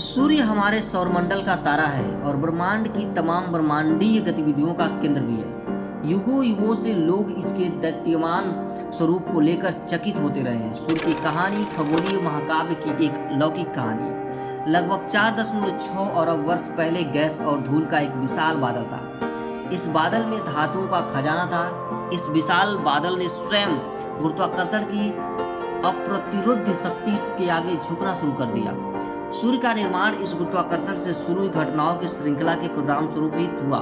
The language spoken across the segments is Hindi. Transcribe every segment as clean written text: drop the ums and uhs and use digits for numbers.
सूर्य हमारे सौरमंडल का तारा है और ब्रह्मांड की तमाम ब्रह्मांडीय गतिविधियों का केंद्र भी है। युगों युगों से लोग इसके दैत्यमान स्वरूप को लेकर चकित होते रहे हैं। सूर्य की कहानी खगोलीय महाकाव्य की एक लौकिक कहानी है। लगभग 4.6 अरब वर्ष पहले गैस और धूल का एक विशाल बादल था। इस बादल में धातुओं का खजाना था। इस विशाल बादल ने स्वयं गुरुत्वाकर्षण की अप्रतिरोध्य शक्ति के आगे झुकना शुरू कर दिया। सूर्य का निर्माण इस गुरुत्वाकर्षण से शुरू हुई घटनाओं की श्रृंखला के परिणाम स्वरूप ही हुआ।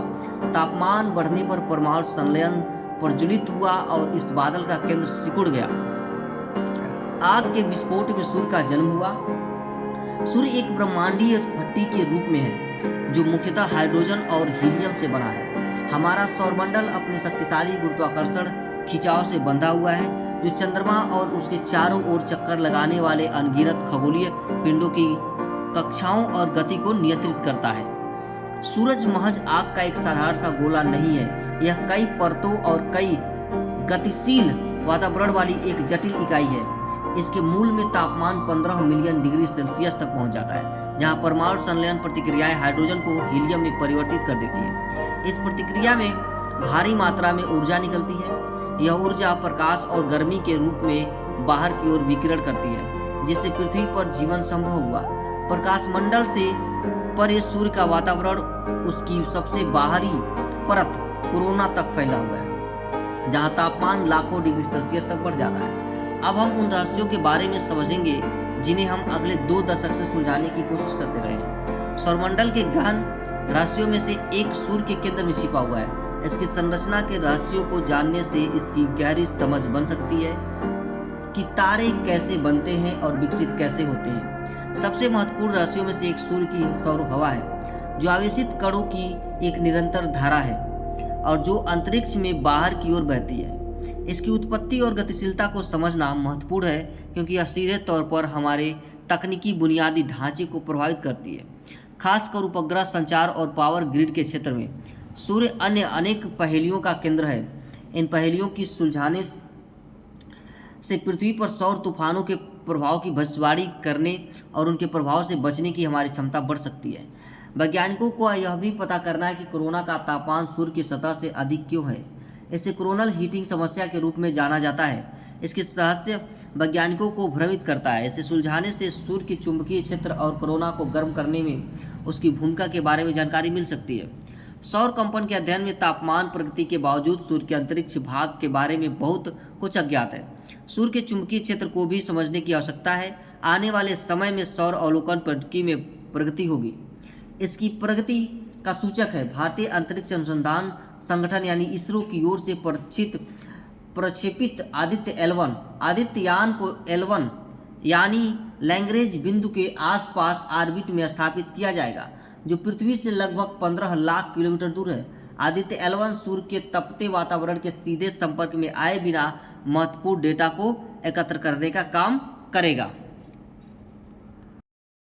तापमान बढ़ने पर परमाणु संलयन प्रज्वलित हुआ और इस बादल का केंद्र सिकुड़ गया। आग के विस्फोट में सूर्य का जन्म हुआ। सूर्य एक ब्रह्मांडीय भट्टी के रूप में है जो मुख्यतः हाइड्रोजन और हीलियम से बना है। हमारा सौरमंडल अपने शक्तिशाली गुरुत्वाकर्षण खिंचाव से बंधा हुआ है जो चंद्रमा और उसके चारों ओर चक्कर लगाने वाले अनगिनत खगोलीय पिंडों की कक्षाओं और गति को नियंत्रित करता है। सूरज महज आग का एक साधारण सा गोला नहीं है, यह कई परतों और कई गतिशील वातावरण वाली एक जटिल इकाई है। इसके मूल में तापमान 15 मिलियन डिग्री सेल्सियस तक पहुंच जाता है, जहां परमाणु संलयन प्रतिक्रियाएं हाइड्रोजन को हीलियम में परिवर्तित कर देती है। इस प्रतिक्रिया में भारी मात्रा में ऊर्जा निकलती है। यह ऊर्जा प्रकाश और गर्मी के रूप में बाहर की ओर विकिरण करती है, जिससे पृथ्वी पर जीवन संभव हुआ। प्रकाश मंडल से परे सूर्य का वातावरण उसकी सबसे बाहरी परत कोरोना तक फैला हुआ है, जहां तापमान लाखों डिग्री सेल्सियस तक बढ़ जाता है। अब हम उन रहस्यों के बारे में समझेंगे जिन्हें हम अगले 2 दशक से सुलझाने की कोशिश करते रहे हैं। सौरमंडल के गहन रहस्यों में से एक सूर्य के केंद्र में छिपा हुआ है। इसकी संरचना के रहस्यों को जानने से इसकी गहरी समझ बन सकती है कि तारे कैसे बनते हैं और विकसित कैसे होते हैं। सबसे महत्वपूर्ण रहस्यों में से एक सूर्य की सौर हवा है, जो आवेशित कणों की एक निरंतर धारा है और जो अंतरिक्ष में बाहर की ओर बहती है। इसकी उत्पत्ति और गतिशीलता को समझना महत्वपूर्ण है क्योंकि यह सीधे तौर पर हमारे तकनीकी बुनियादी ढांचे को प्रभावित करती है, खासकर उपग्रह संचार और पावर ग्रिड के क्षेत्र में। सूर्य अन्य अनेक पहेलियों का केंद्र है। इन पहेलियों की सुलझाने से पृथ्वी पर सौर तूफानों के प्रभाव की भविष्यवाणी करने और उनके प्रभाव से बचने की हमारी क्षमता बढ़ सकती है। वैज्ञानिकों को यह भी पता करना है कि कोरोना का तापमान सूर्य की सतह से अधिक क्यों है। इसे कोरोनल हीटिंग समस्या के रूप में जाना जाता है। इसके रहस्य वैज्ञानिकों को भ्रमित करता है। इसे सुलझाने से सूर्य के चुंबकीय क्षेत्र और कोरोना को गर्म करने में उसकी भूमिका के बारे में जानकारी मिल सकती है। सौर कंपन के अध्ययन में तापमान प्रगति के बावजूद सूर्य के अंतरिक्ष भाग के बारे में बहुत कुछ अज्ञात है। सूर्य के चुंबकीय क्षेत्र को भी समझने की आवश्यकता है। आने वाले समय में सौर अवलोकन प्रौद्योगिकी में प्रगति होगी। इसकी प्रगति का सूचक है भारतीय अंतरिक्ष अनुसंधान संगठन यानी इसरो की ओर से प्रक्षेपित आदित्य L1 आदित्ययान को L1 यानी लैग्रेंज बिंदु के आसपास ऑर्बिट में स्थापित किया जाएगा, जो पृथ्वी से लगभग 15 लाख किलोमीटर दूर है। आदित्य L1 सूर्य के तपते वातावरण के सीधे संपर्क में आए बिना महत्वपूर्ण डेटा को एकत्र करने का काम करेगा।